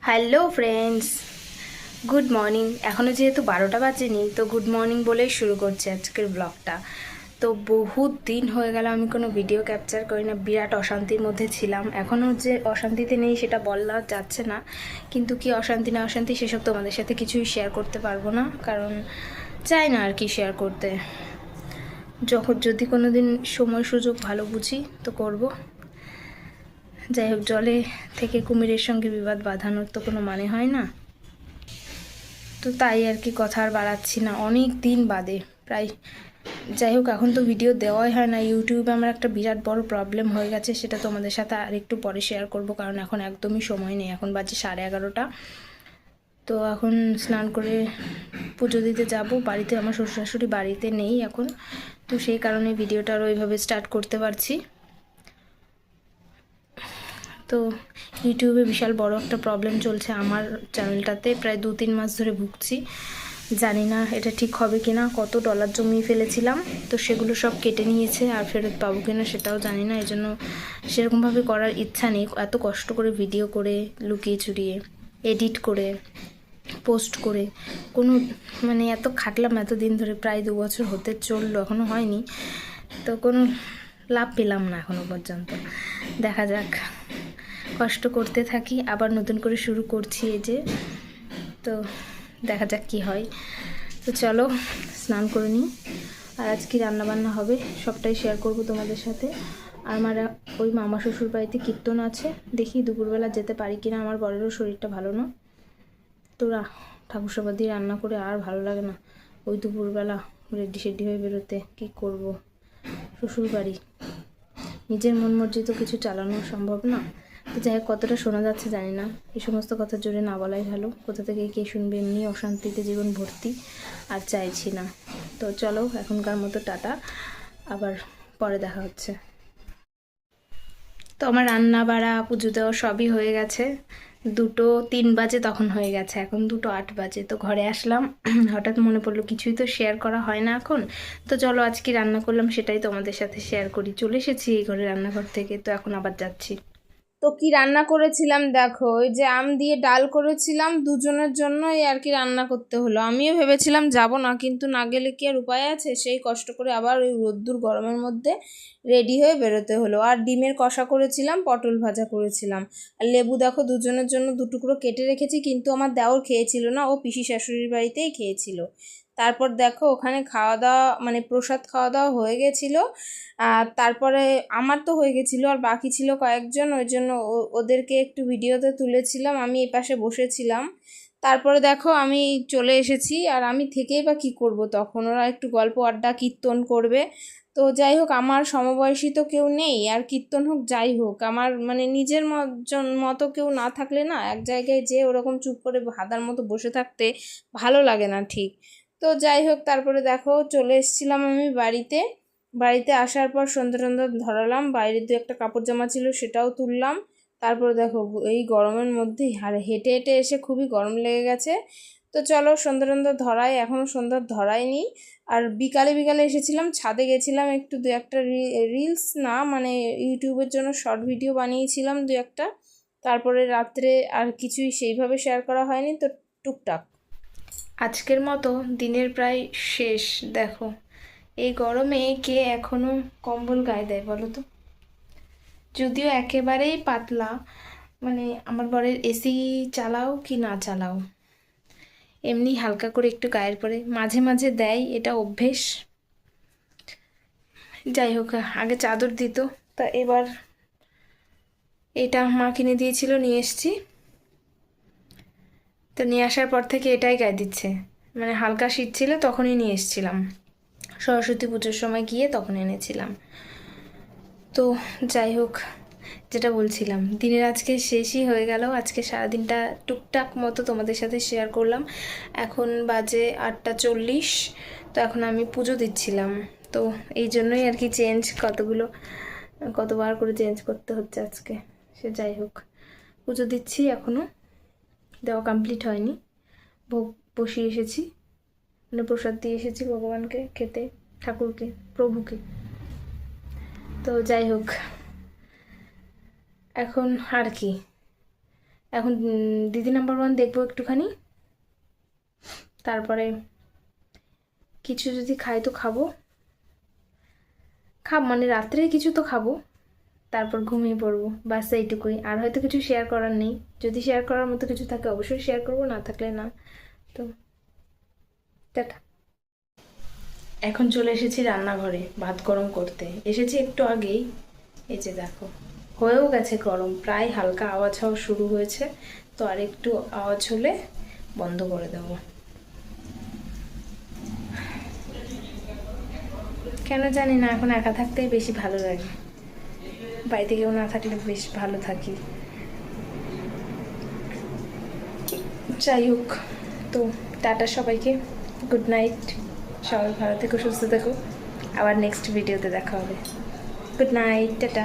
Hello friends, good morning. এখনও যেহেতু 12টা বাজেনি, তো গুড মর্নিং বলেই শুরু করছি আজকের ব্লগটা। তো বহুত দিন হয়ে গেল আমি কোনো ভিডিও ক্যাপচার করি না, বিরাট অশান্তির মধ্যে ছিলাম। এখনও যে অশান্তিতে নেই সেটা বলা যাচ্ছে না, কিন্তু কি অশান্তি না অশান্তি সেসব তোমাদের সাথে কিছুই শেয়ার করতে পারবো না, কারণ চাই না আর কি শেয়ার করতে। যখন যদি কোনো দিন সময় সুযোগ ভালো বুঝি তো করব। যাই হোক, জলে থেকে কুমিরের সঙ্গে বিবাদ বাঁধানোর তো কোনো মানে হয় না। তো তাই আর কি, কথা আর বাড়াচ্ছি না, অনেক দিন বাদে প্রায়। যাই হোক, এখন তো ভিডিও দেওয়াই হয় না ইউটিউবে। আমার একটা বিরাট বড় প্রবলেম হয়ে গেছে, সেটা তোমাদের সাথে আর একটু পরে শেয়ার করব, কারণ এখন একদমই সময় নেই। এখন বাজে 11:30। তো এখন স্নান করে পুজো দিতে যাব বাড়িতে। আমার শ্বশুর শাশুড়ি বাড়িতে নেই এখন, তো সেই কারণে ভিডিওটা আর ওইভাবে স্টার্ট করতে পারছি। তো ইউটিউবে বিশাল বড় একটা প্রবলেম চলছে আমার চ্যানেলটাতে, প্রায় 2-3 মাস ধরে ভুগছি। জানি না এটা ঠিক হবে কি না। কত ডলার জমিয়ে ফেলেছিলাম, তো সেগুলো সব কেটে নিয়েছে, আর ফেরত পাবো কি না সেটাও জানি না। এই জন্য সেরকমভাবে করার ইচ্ছা নেই। এত কষ্ট করে ভিডিও করে, লুকিয়ে চুরিয়ে এডিট করে, পোস্ট করে, কোনো মানে এত খাটলাম এত দিন ধরে, প্রায় 2 বছর হতে চললো, এখনও হয়নি। তো কোনো লাভ পেলাম না এখনও পর্যন্ত। দেখা যাক, কষ্ট করতে থাকি, আবার নতুন করে শুরু করছি এই যে। তো দেখা যাক কি হয়। তো চলো স্নান করে নিই। আর আজ কি রান্নাবান্না হবে সবটাই শেয়ার করব তোমাদের সাথে। আর আমার ওই মামা শ্বশুর বাড়িতে কীর্তন আছে, দেখি দুপুরবেলা যেতে পারি কিনা। আমার বরেরও শরীরটা ভালো না, তো ঠাকুর সবার দিয়ে রান্না করে আর ভালো লাগে না ওই দুপুরবেলা রেডি সেডি হয়ে বেরোতে। কী করব, শ্বশুর বাড়ি, নিজের মন মর্জি তো কিছু চালানো সম্ভব না। তো যাই হোক, কতটা শোনা যাচ্ছে জানি না, এই সমস্ত কথা জোরে না বলাই ভালো। কোথা থেকে কে শুনবে, এমনি অশান্তিতে জীবন ভর্তি, আর চাইছি না। তো চলো এখনকার মতো টাটা, আবার পরে দেখা হচ্ছে। তো আমার রান্না বাড়া পুজো দেওয়া সবই হয়ে গেছে। 2:03 বাজে তখন হয়ে গেছে, এখন 2:08 বাজে। তো ঘরে আসলাম, হঠাৎ মনে পড়লো কিছুই তো শেয়ার করা হয় না এখন। তো চলো আজকে রান্না করলাম সেটাই তোমাদের সাথে শেয়ার করি। চলে এসেছি এই ঘরে রান্নাঘর থেকে, তো এখন আবার যাচ্ছি। তো কি রান্না করেছিলাম দেখো, ওই যে আম দিয়ে ডাল করেছিলাম দুজনের জন্য, এই আর কি রান্না করতে হলো। আমিও ভেবেছিলাম যাব না, কিন্তু না গেলে কি আর উপায় আছে। সেই কষ্ট করে আবার ওই রোদ্দুর গরমের মধ্যে রেডি হয়ে বেরোতে হলো। আর ডিমের কষা করেছিলাম, পটল ভাজা করেছিলাম, আর লেবু দেখো দুজনের জন্য 2 টুকরো কেটে রেখেছি, কিন্তু আমার দেওর খেয়েছিল না, ও পিসি শাশুড়ির বাড়িতেই খেয়েছিল। তারপর দেখো ওখানে খাওয়া দাওয়া মানে প্রসাদ খাওয়া দাওয়া হয়ে গেছিলো। আর তারপরে আমার তো হয়ে গেছিলো, আর বাকি ছিল কয়েকজন, ওই জন্য ওদেরকে একটু ভিডিওতে তুলেছিলাম, আমি এই পাশে বসেছিলাম। তারপরে দেখো আমি চলে এসেছি, আর আমি থেকেই বা কী করব, তখন ওরা একটু গল্প আড্ডা কীর্তন করবে। তো যাই হোক, আমার সমবয়সী তো কেউ নেই, আর কীর্তন হোক যাই হোক, আমার মানে নিজের মতো কেউ না থাকলে না, এক জায়গায় যে ওরকম চুপ করে হাদার মতো বসে থাকতে ভালো লাগে না ঠিক। তো যাই হোক, তারপরে দেখো চলে এসেছিলাম আমি বাড়িতে। বাড়িতে আসার পর সন্ধ্যা টন্ধা ধরালাম, বাইরে 2-একটা কাপড় জামা ছিল সেটাও তুললাম। তারপরে দেখো এই গরমের মধ্যেই হেঁটে হেঁটে এসে খুবই গরম লেগে গেছে। তো চলো সন্ধ্যা টন্ধা ধরাই, এখনও সন্ধ্যা ধরাইনি। আর বিকালে বিকালে এসেছিলাম, ছাদে গেছিলাম একটু, 2-একটা রিলস না মানে ইউটিউবের জন্য শর্ট ভিডিও বানিয়েছিলাম 2-একটা। তারপরে রাত্রে আর কিছুই সেইভাবে শেয়ার করা হয়নি, তো টুকটাক। আজকের মতো দিনের প্রায় শেষ। দেখো এই গরমে কে এখনো কম্বল গায়ে দেয় বলো তো। যদিও একেবারেই পাতলা, মানে আমার বরের এসি চালাও কি না চালাও, এমনি হালকা করে একটু গায়ের পরে মাঝে মাঝে দেয়, এটা অভ্যেস। যাই হোক, আগে চাদর দিত, তা এবার এটা মা কিনে দিয়েছিল, নিয়ে এসছি। তো নিয়ে আসার পর থেকে এটাই গায়ে দিচ্ছে, মানে হালকা শীত ছিল তখনই নিয়ে এসেছিলাম, সরস্বতী পুজোর সময় গিয়ে তখন এনেছিলাম। তো যাই হোক, যেটা বলছিলাম, দিনের আজকে শেষই হয়ে গেল। আজকে সারাদিনটা টুকটাক মতো তোমাদের সাথে শেয়ার করলাম। এখন বাজে 8:40। তো এখন আমি পুজো দিচ্ছিলাম, তো এই জন্যই আর কি কতবার করে চেঞ্জ করতে হচ্ছে আজকে। সে যাই হোক, পুজো দিচ্ছি, এখনও দেওয়া কমপ্লিট হয়নি। ভোগ বসিয়ে এসেছি, মানে প্রসাদ দিয়ে এসেছি ভগবানকে খেতে, ঠাকুরকে, প্রভুকে। তো যাই হোক, এখন আর কি, এখন দিদি নাম্বার 1 দেখবো একটুখানি, তারপরে কিছু যদি খাই তো খাবো, মানে রাত্রে কিছু তো খাবো, তারপর ঘুমিয়ে পড়বো, বাস এইটুকুই। আর হয়তো কিছু শেয়ার করার নেই, যদি শেয়ার করার মতো কিছু থাকে অবশ্যই শেয়ার করবো, না থাকলে না। তো টাটা। এখন চলে এসেছি রান্নাঘরে ভাত গরম করতে, এসেছি একটু আগেই। এই যে দেখো হয়েও গেছে গরম, প্রায় হালকা আওয়াজ হওয়া শুরু হয়েছে, তো আর একটু আওয়াজ হলে বন্ধ করে দেবো। কেন জানি না, এখন একা থাকতেই বেশি ভালো লাগে, বাড়িতে কেউ না থাকলে বেশ ভালো থাকি। যাই হোক, তো টাটা সবাইকে, গুড নাইট, সবাই ভালো থেকো, সুস্থ থেকো, আবার নেক্সট ভিডিওতে দেখা হবে। Good night, tata.